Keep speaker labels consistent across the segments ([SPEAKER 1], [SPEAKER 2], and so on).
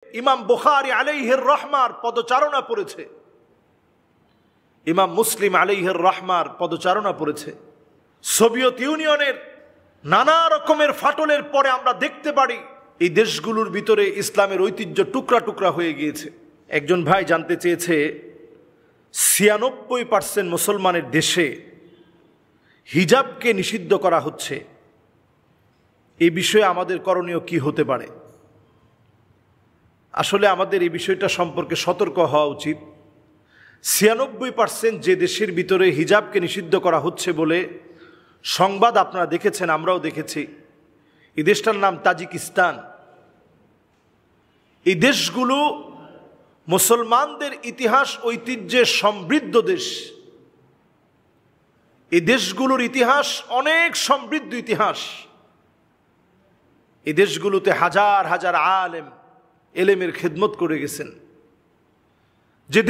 [SPEAKER 1] ইমাম বুখারী আলাইহির রহমার পদচারণা পড়েছে, ইমাম মুসলিম আলাইহির রহমার পদচারণা পড়েছে। সোভিয়েত ইউনিয়নের নানা রকমের ফাটলের পরে আমরা দেখতে পারি এই দেশগুলোর ভিতরে ইসলামের ঐতিহ্য টুকরা টুকরা হয়ে গিয়েছে। একজন ভাই জানতে চেয়েছে ৯৬% মুসলমানের দেশে হিজাবকে নিষিদ্ধ করা হচ্ছে, এই বিষয়ে আমাদের করণীয় কি হতে পারে? আসলে আমাদের এই বিষয়টা সম্পর্কে সতর্ক হওয়া উচিত। ৯৬% যে দেশের ভিতরে হিজাবকে নিষিদ্ধ করা হচ্ছে বলে সংবাদ আপনারা দেখেছেন, আমরাও দেখেছি। এই দেশটার নাম তাজিকিস্তান। এই দেশগুলো মুসলমানদের ইতিহাস ঐতিহ্যে সমৃদ্ধ দেশ। এই দেশগুলোর ইতিহাস অনেক সমৃদ্ধ ইতিহাস। এই দেশগুলোতে হাজার হাজার আলেম এলেমের খেদমত করে গেছেন। যে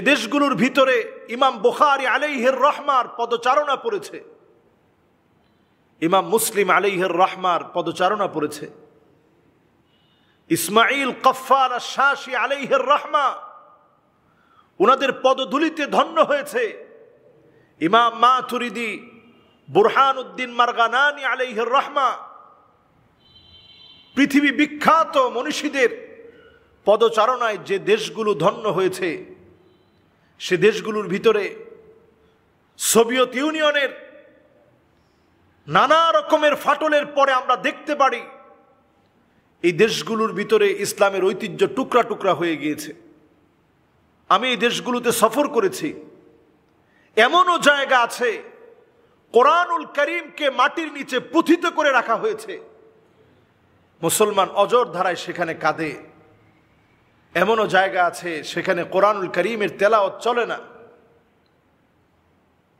[SPEAKER 1] দেশগুলোর ভিতরে ইমাম বুখারী আলাইহির রহমার পদচারণা পড়েছে, ইমাম মুসলিম আলাইহির রহমার পদচারণা পড়েছে, ইসমাইল কফফার আশ-শাশি আলাইহির রহমা ওনাদের পদধূলিতে ধন্য হয়েছে। ইমাম মাতুরিদি বুরহানুদ্দিন মারগানানি আলাইহির রহমা, পৃথিবী বিখ্যাত মনীষীদের পদচারণায় যে দেশগুলো ধন্য হয়েছে, সে দেশগুলোর ভিতরে সোভিয়েত ইউনিয়নের নানা রকমের ফাটলের পরে আমরা দেখতে পারি এই দেশগুলোর ভিতরে ইসলামের ঐতিহ্য টুকরা টুকরা হয়ে গিয়েছে। আমি এই দেশগুলোতে সফর করেছি। এমনও জায়গা আছে কোরআনুল কারীমকে মাটির নিচে পুঁথিত করে রাখা হয়েছে, মুসলমান অজর ধারায় সেখানে কাঁদে। এমনও জায়গা আছে সেখানে কোরআনুল কারীমের তেলাওয়াত চলে না।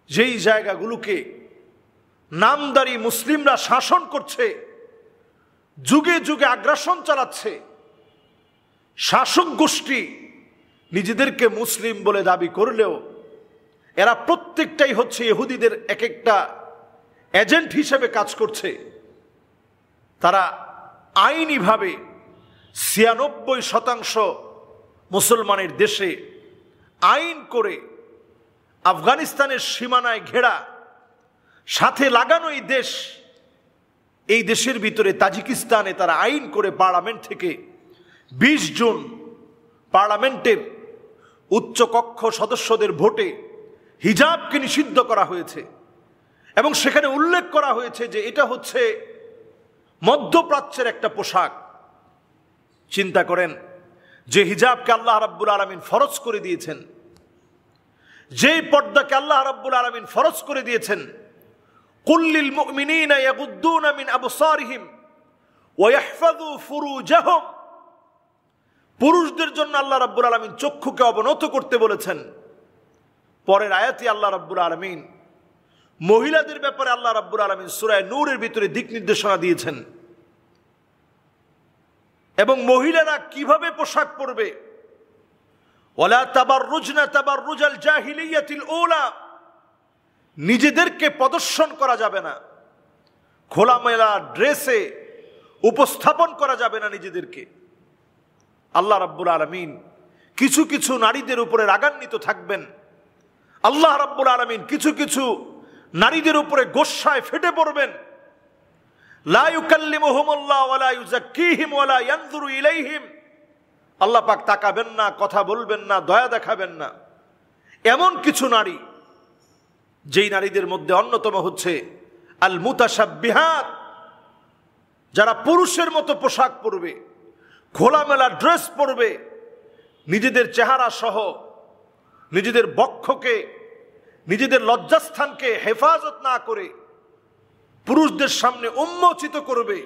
[SPEAKER 1] যেই জায়গাগুলোকে নামদারি মুসলিমরা শাসন করছে, যুগে যুগে আগ্রাসন চালাচ্ছে, শাসক গোষ্ঠী নিজেদেরকে মুসলিম বলে দাবি করলেও এরা প্রত্যেকটাই হচ্ছে ইহুদিদের এক একটা এজেন্ট হিসেবে কাজ করছে। তারা আইনিভাবে ৯৬% মুসলমানের দেশে আইন করে আফগানিস্তানের সীমানায় ঘেরা সাথে লাগানো এই দেশের ভিতরে তাজিকিস্তানে তারা আইন করে পার্লামেন্ট থেকে ২০ জুন পার্লামেন্টের উচ্চকক্ষ সদস্যদের ভোটে হিজাবকে নিষিদ্ধ করা হয়েছে এবং সেখানে উল্লেখ করা হয়েছে যে এটা হচ্ছে মধ্যপ্রাচ্যের একটা পোশাক। চিন্তা করেন, যে হিজাবকে আল্লাহ রাব্বুল আলামিন ফরজ করে দিয়েছেন, যেই পর্দাকে আল্লাহ রাব্বুল আলামিন ফরজ করে দিয়েছেন, কুল্লিল মুমিনিনা ইয়াগুদ্দুনা মিন আবসারিহিম ওয়া ইয়াহফাযু ফুরুজাহুম, পুরুষদের জন্য আল্লাহ রাব্বুল আলামিন চক্ষুকে অবনত করতে বলেছেন। পরের আয়াতে আল্লাহ রাব্বুল আলামিন মহিলাদের ব্যাপারে আল্লাহ রাব্বুল আলামিন সূরা নূরের ভিতরে দিক নির্দেশনা দিয়েছেন এবং মহিলারা কিভাবে পোশাক পরবে। ওয়ালা তাবাররুজনা তাবাররুজাল জাহিলিয়াতিল উলা, নিজেদেরকে প্রদর্শন করা যাবে না, খোলামেলা ড্রেসে উপস্থাপন করা যাবে না নিজেদেরকে। আল্লাহ রাব্বুল আলামিন কিছু কিছু নারীদের উপরে রাগান্বিত থাকবেন। আল্লাহ রাব্বুল আলামিন কিছু কিছু নারীদের উপরে গোস্বায় ফেটে পড়বেন। লা ইউকাল্লিমুহুমুল্লাহ ওয়া লা ইউযাক্কিহিম ওয়া লা ইয়ানজুরু ইলাইহিম, আল্লাহ পাক তাকাবেন না, কথা বলবেন না, দয়া দেখাবেন না। এমন কিছু নারী, যেই নারীদের মধ্যে অন্যতম হচ্ছে আল মুতাশাব্বিহাত, যারা পুরুষের মতো পোশাক পরবে, খোলামেলা ড্রেস পরবে, নিজেদের চেহারা সহ নিজেদের বক্ষকে, নিজেদের লজ্জাস্থানকে হেফাজত না করে পুরুষদের সামনে উন্মোচিত করবে।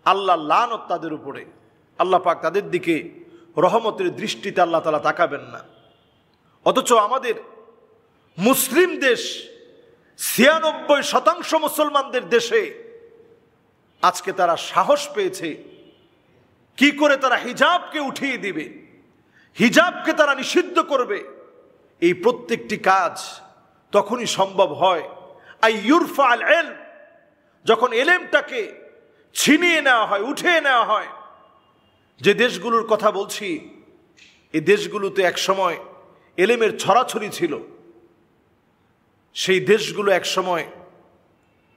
[SPEAKER 1] আল্লাহ লানত তাদের উপরে। আল্লাহ পাক তাদের দিকে রহমতের দৃষ্টিতে আল্লাহ তাআলা তাকাবেন না। অথচ আমাদের মুসলিম দেশ, ৯৬% মুসলমানদের দেশে আজকে তারা সাহস পেয়েছে কি করে তারা হিজাবকে উঠিয়ে দিবে, হিজাবকে তারা নিষিদ্ধ করবে। এই প্রত্যেকটি কাজ তখনই সম্ভব হয় আইয়ুরফা আল ইলম, যখন এলেমটাকে ছিনিয়ে নেওয়া হয়, উঠিয়ে নেওয়া হয়, যে দেশগুলোর কথা বলছি, এই দেশগুলোতে একসময় এলেমের ছড়াছড়ি ছিল। সেই দেশগুলো একসময়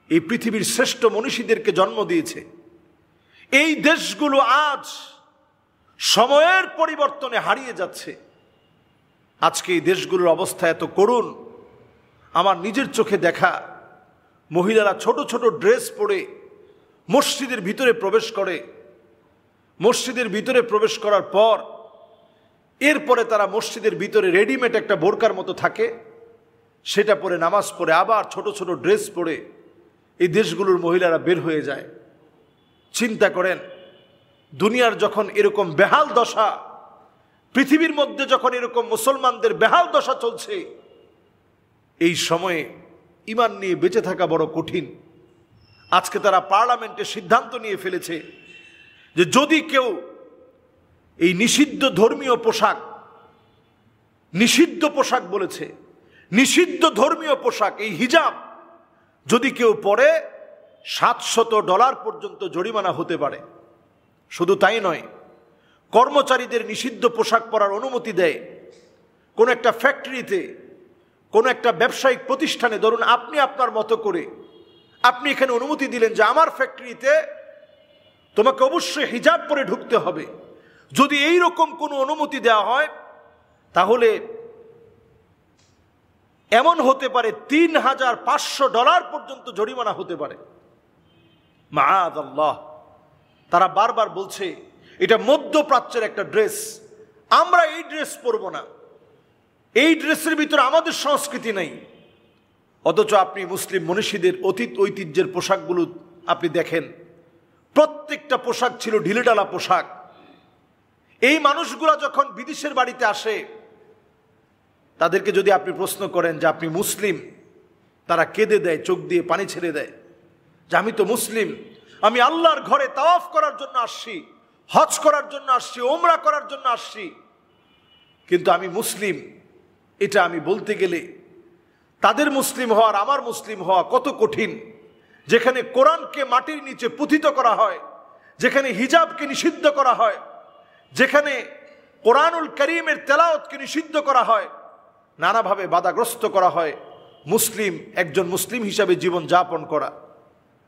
[SPEAKER 1] এই পৃথিবীর শ্রেষ্ঠ মনীষীদেরকে জন্ম দিয়েছে। এই দেশগুলো আজ সময়ের পরিবর্তনে হারিয়ে যাচ্ছে। আজকে এই দেশগুলোর অবস্থা এত করুণ, আমার নিজের চোখে দেখা। মহিলারা ছোট ছোট ড্রেস পরে মসজিদের ভিতরে প্রবেশ করে। মসজিদের ভিতরে প্রবেশ করার পর এরপরে তারা মসজিদের ভিতরে রেডিমেড একটা বোরকার মতো থাকে, সেটা পরে নামাজ পড়ে আবার ছোট ছোট ড্রেস পরে এই দেশগুলোর মহিলারা বের হয়ে যায়। চিন্তা করেন, দুনিয়ার যখন এরকম বেহাল দশা, পৃথিবীর মধ্যে যখন এরকম মুসলমানদের বেহাল দশা চলছে, এই সময়ে ঈমান নিয়ে বেঁচে থাকা বড় কঠিন। আজকে তারা পার্লামেন্টে সিদ্ধান্ত নিয়ে ফেলেছে যে যদি কেউ এই নিষিদ্ধ ধর্মীয় পোশাক, নিষিদ্ধ পোশাক বলেছে, নিষিদ্ধ ধর্মীয় পোশাক এই হিজাব যদি কেউ পরে $700 পর্যন্ত জরিমানা হতে পারে। শুধু তাই নয়, কর্মচারীদের নিষিদ্ধ পোশাক পরার অনুমতি দেয়। কোন একটা ফ্যাক্টরিতে, কোন একটা ব্যবসায়িক প্রতিষ্ঠানে, ধরুন আপনি আপনার মতো করে আপনি এখানে অনুমতি দিলেন যে আমার ফ্যাক্টরিতে তোমাকে অবশ্যই হিজাব পরে ঢুকতে হবে। যদি এই রকম কোনো অনুমতি দেওয়া হয় তাহলে এমন হতে পারে $3,500 পর্যন্ত জরিমানা হতে পারে। মাআযাল্লাহ। তারা বারবার বলছে এটা মধ্যপ্রাচ্যের একটা ড্রেস, আমরা এই ড্রেস পরবো না, এই ড্রেসের ভিতরে আমাদের সংস্কৃতি নেই। অথচ আপনি মুসলিম মনীষীদের অতীত ঐতিহ্যের পোশাকগুলো আপনি দেখেন, প্রত্যেকটা পোশাক ছিল ঢিলেঢালা পোশাক। এই মানুষগুলা যখন বিদেশের বাড়িতে আসে, তাদেরকে যদি আপনি প্রশ্ন করেন যে আপনি মুসলিম, তারা কেঁদে দেয়, চোখ দিয়ে পানি ছেড়ে দেয় যে আমি তো মুসলিম, আমি আল্লাহর ঘরে তাওয়াফ করার জন্য আসছি, হজ করার জন্য আসছি, ওমরা করার জন্য আসছি, কিন্তু আমি মুসলিম। এটা আমি বলতে গেলে তাদের মুসলিম হওয়া আর আমার মুসলিম হওয়া কত কঠিন। যেখানে কোরআনকে মাটির নিচে পুঁথিত করা হয়, যেখানে হিজাবকে নিষিদ্ধ করা হয়, যেখানে কোরআনুল কারীমের তেলাওয়াতকে নিষিদ্ধ করা হয়, নানাভাবে বাধাগ্রস্ত করা হয় মুসলিম, একজন মুসলিম হিসাবে জীবন যাপন করা।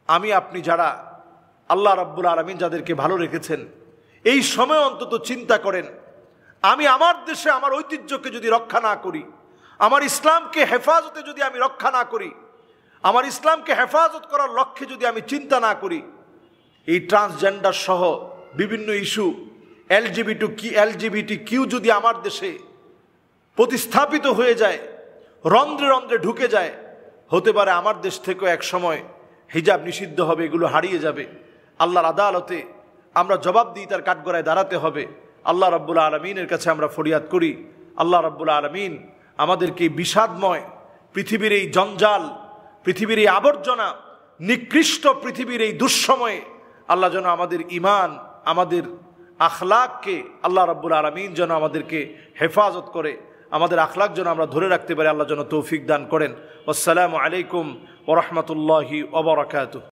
[SPEAKER 1] আমি আপনি যারা আল্লাহ রাব্বুল আলামিন যাদেরকে ভালো রেখেছেন, এই সময় অন্তত চিন্তা করেন, আমি আমার দেশে আমার ঐতিহ্যকে যদি রক্ষা না করি, আমার ইসলামকে হেফাজতে যদি আমি রক্ষা না করি, আমার ইসলামকে হেফাজত করার লক্ষ্যে যদি আমি চিন্তা না করি, এই ট্রান্সজেন্ডার সহ বিভিন্ন ইস্যু, এলজিবিটি কিউ যদি আমার দেশে প্রতিস্থাপিত হয়ে যায়, রন্ধ্রে রন্ধ্রে ঢুকে যায়, হতে পারে আমার দেশ থেকেও এক সময় হিজাব নিষিদ্ধ হবে, এগুলো হারিয়ে যাবে। আল্লাহর আদালতে আমরা জবাবদিহিতার কাঠগড়ায় দাঁড়াতে হবে। আল্লাহ রাব্বুল আলামিনের কাছে আমরা ফরিয়াদ করি, আল্লাহ রাব্বুল আলামিন আমাদেরকে বিষাদময় পৃথিবীর এই জঞ্জাল, পৃথিবীর এই আবর্জনা, নিকৃষ্ট পৃথিবীর এই দুঃসময়ে আল্লাহ যেন আমাদের ঈমান, আমাদের আখলাককে আল্লাহ রাব্বুল আলামিন যেন আমাদেরকে হেফাজত করে, আমাদের আখলাক যেন আমরা ধরে রাখতে পারি, আল্লাহ যেন তৌফিক দান করেন। আসসালামু আলাইকুম ওয়া রাহমাতুল্লাহি ওয়া বারাকাতুহু।